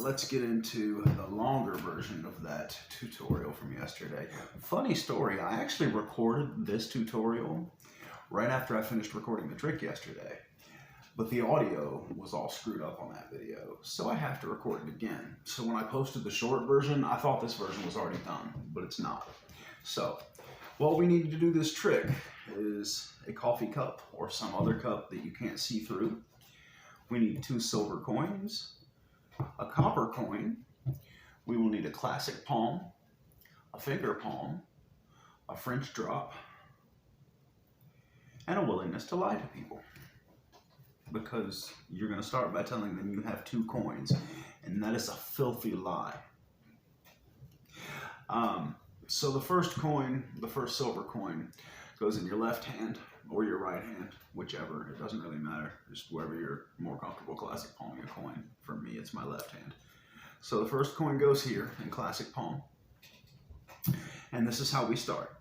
let's get into the longer version of that tutorial from yesterday. Funny story, I actually recorded this tutorial right after I finished recording the trick yesterday, but the audio was all screwed up on that video, so I have to record it again. So when I posted the short version, I thought this version was already done, but it's not. So what we need to do this trick is a coffee cup or some other cup that you can't see through. We need 2 silver coins, a copper coin, we will need a classic palm, a finger palm, a French drop, and a willingness to lie to people. Because you're going to start by telling them you have 2 coins, and that is a filthy lie. So the first coin, the first silver coin, goes in your left hand or your right hand, whichever, it doesn't really matter, just wherever you're more comfortable classic palming a coin. For me, it's my left hand. So the first coin goes here in classic palm, and this is how we start,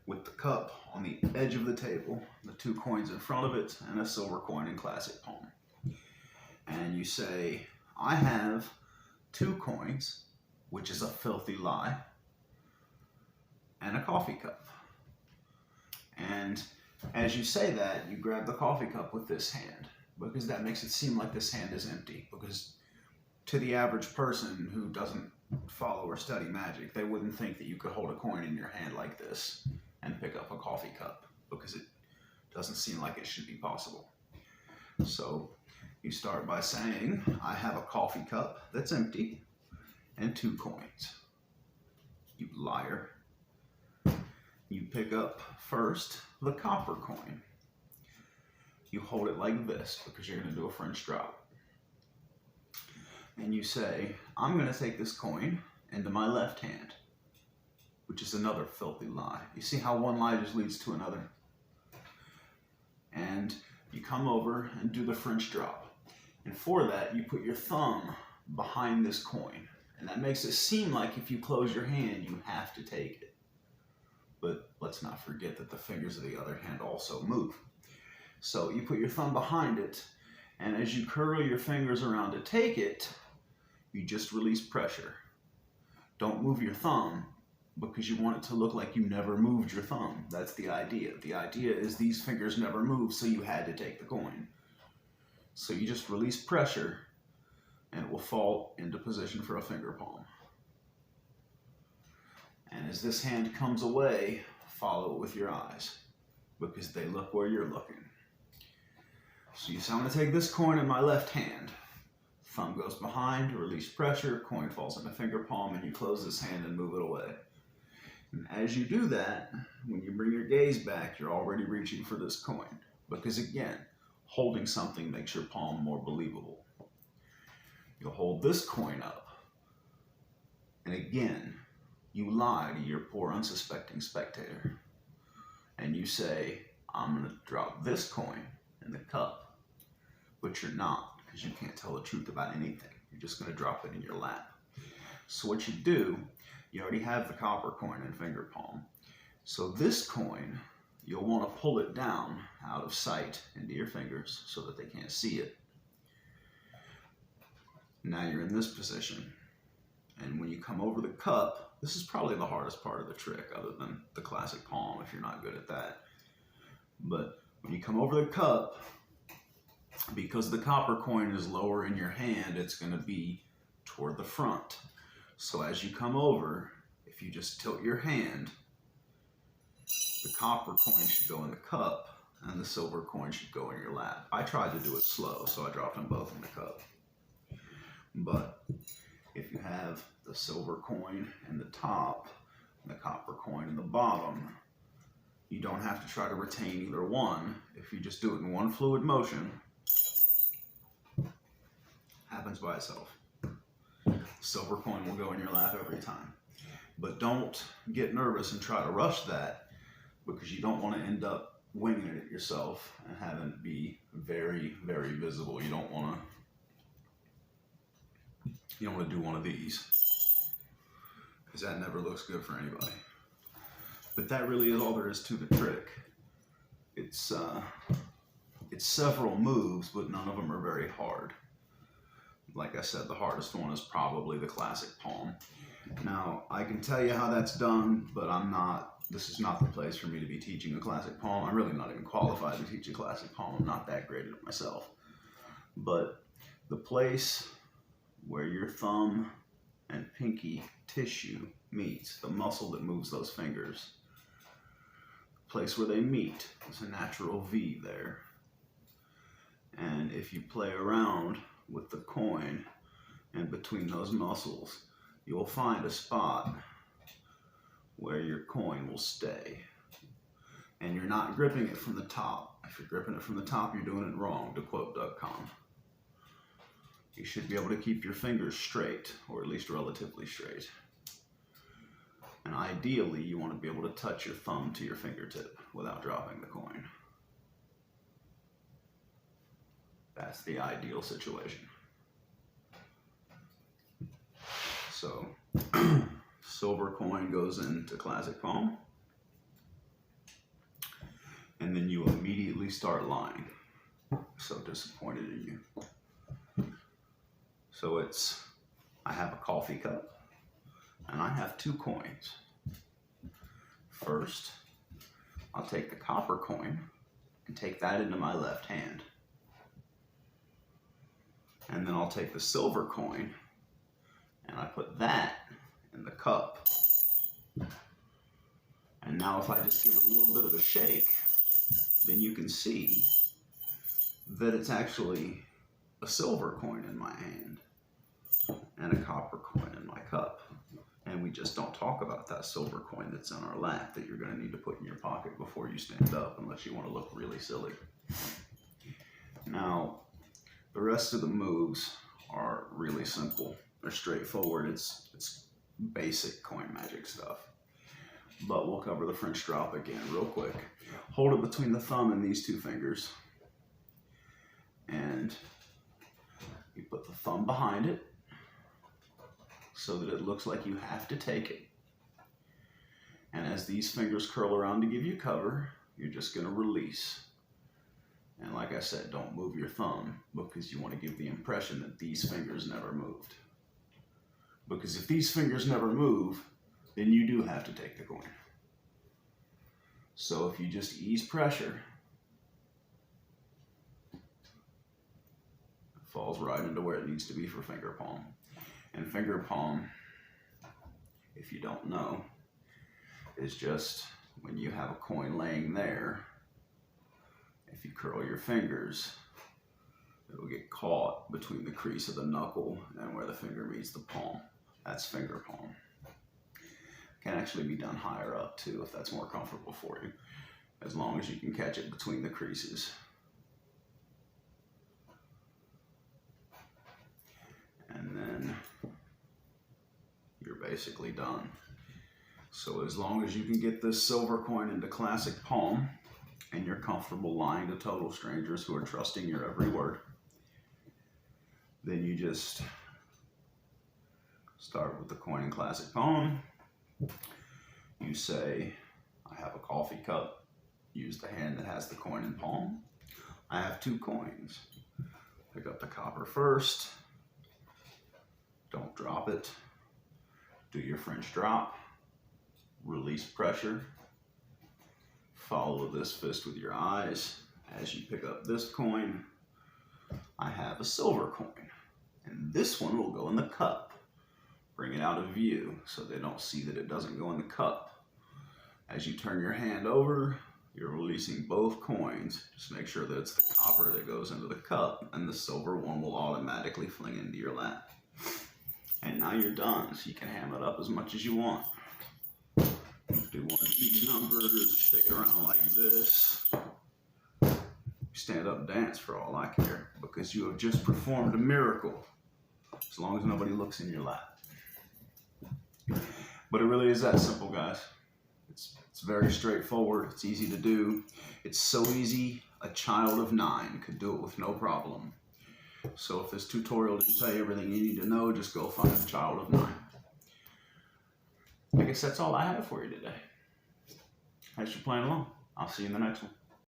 with the cup on the edge of the table, the 2 coins in front of it, and a silver coin in classic palm. And you say, I have 2 coins, which is a filthy lie, and a coffee cup. And as you say that, you grab the coffee cup with this hand, because that makes it seem like this hand is empty. Because to the average person who doesn't follow or study magic, they wouldn't think that you could hold a coin in your hand like this and pick up a coffee cup, because it doesn't seem like it should be possible. So you start by saying, I have a coffee cup that's empty and 2 coins. You liar. You pick up first the copper coin. You hold it like this because you're going to do a French drop. And you say, I'm going to take this coin into my left hand, which is another filthy lie. You see how one lie just leads to another? And you come over and do the French drop. And for that, you put your thumb behind this coin. And that makes it seem like if you close your hand, you have to take it. But let's not forget that the fingers of the other hand also move. So you put your thumb behind it, and as you curl your fingers around to take it, you just release pressure. Don't move your thumb, because you want it to look like you never moved your thumb. That's the idea. The idea is these fingers never move, so you had to take the coin. So you just release pressure, and it will fall into position for a finger palm. And as this hand comes away, follow it with your eyes, because they look where you're looking. So you say, I'm going to take this coin in my left hand. Thumb goes behind, release pressure, coin falls in the finger palm, and you close this hand and move it away. And as you do that, when you bring your gaze back, you're already reaching for this coin. Because again, holding something makes your palm more believable. You'll hold this coin up, and again, you lie to your poor unsuspecting spectator. And you say, I'm going to drop this coin in the cup. But you're not, because you can't tell the truth about anything. You're just going to drop it in your lap. So what you do, you already have the copper coin in finger palm. So this coin, you'll want to pull it down out of sight into your fingers so that they can't see it. Now you're in this position. And when you come over the cup, this is probably the hardest part of the trick, other than the classic palm if you're not good at that. But when you come over the cup, because the copper coin is lower in your hand, it's going to be toward the front. So as you come over, if you just tilt your hand, the copper coin should go in the cup, and the silver coin should go in your lap. I tried to do it slow, so I dropped them both in the cup. But if you have the silver coin in the top and the copper coin in the bottom, you don't have to try to retain either one. If you just do it in one fluid motion, it happens by itself. Silver coin will go in your lap every time. But don't get nervous and try to rush that, because you don't want to end up winging it yourself and having it be very, very visible. You don't want to do one of these, because that never looks good for anybody. But that really is all there is to the trick. It's several moves, but none of them are very hard. like I said, the hardest one is probably the classic palm. Now, I can tell you how that's done, but this is not the place for me to be teaching a classic palm. I'm really not even qualified to teach a classic palm. I'm not that great at it myself. But the place where your thumb and pinky tissue meets, the muscle that moves those fingers, the place where they meet, there's a natural V there. And if you play around with the coin and between those muscles, you'll find a spot where your coin will stay. And you're not gripping it from the top. If you're gripping it from the top, you're doing it wrong, to quote Doug Kahn. You should be able to keep your fingers straight, or at least relatively straight. And ideally, you want to be able to touch your thumb to your fingertip without dropping the coin. That's the ideal situation. So, silver coin goes into classic palm. And then you immediately start lying. So disappointed in you. So I have a coffee cup, and I have 2 coins. First, I'll take the copper coin and take that into my left hand. And then I'll take the silver coin and I put that in the cup. And now if I just give it a little bit of a shake, then you can see that it's actually a silver coin in my hand and a copper coin in my cup. And we just don't talk about that silver coin that's in our lap that you're going to need to put in your pocket before you stand up, unless you want to look really silly. Now, the rest of the moves are really simple. They're straightforward. It's basic coin magic stuff. But we'll cover the French drop again real quick. Hold it between the thumb and these 2 fingers. And you put the thumb behind it so that it looks like you have to take it. And as these fingers curl around to give you cover, you're just going to release. And like I said, don't move your thumb, because you want to give the impression that these fingers never moved. Because if these fingers never move, then you do have to take the coin. So if you just ease pressure, it falls right into where it needs to be for finger palm. And finger palm, if you don't know, is just when you have a coin laying there, if you curl your fingers, it'll get caught between the crease of the knuckle and where the finger meets the palm. That's finger palm. Can actually be done higher up too, if that's more comfortable for you, as long as you can catch it between the creases. And then you're basically done. So as long as you can get this silver coin into classic palm, and you're comfortable lying to total strangers who are trusting your every word, then you just start with the coin in classic palm. You say, I have a coffee cup. Use the hand that has the coin in palm. I have 2 coins. Pick up the copper first. Don't drop it. Do your French drop. Release pressure. Follow this fist with your eyes. As you pick up this coin, I have a silver coin. And this one will go in the cup. Bring it out of view so they don't see that it doesn't go in the cup. As you turn your hand over, you're releasing both coins. Just make sure that it's the copper that goes into the cup, and the silver one will automatically fling into your lap. And now you're done, so you can ham it up as much as you want. Do one of each numbers, shake it around like this. Stand up and dance for all I care, because you have just performed a miracle, as long as nobody looks in your lap. But it really is that simple, guys. It's very straightforward. It's easy to do. It's so easy, a child of 9 could do it with no problem. So if this tutorial didn't tell you everything you need to know, just go find a child of 9. I guess that's all I have for you today. Thanks for playing along. I'll see you in the next one.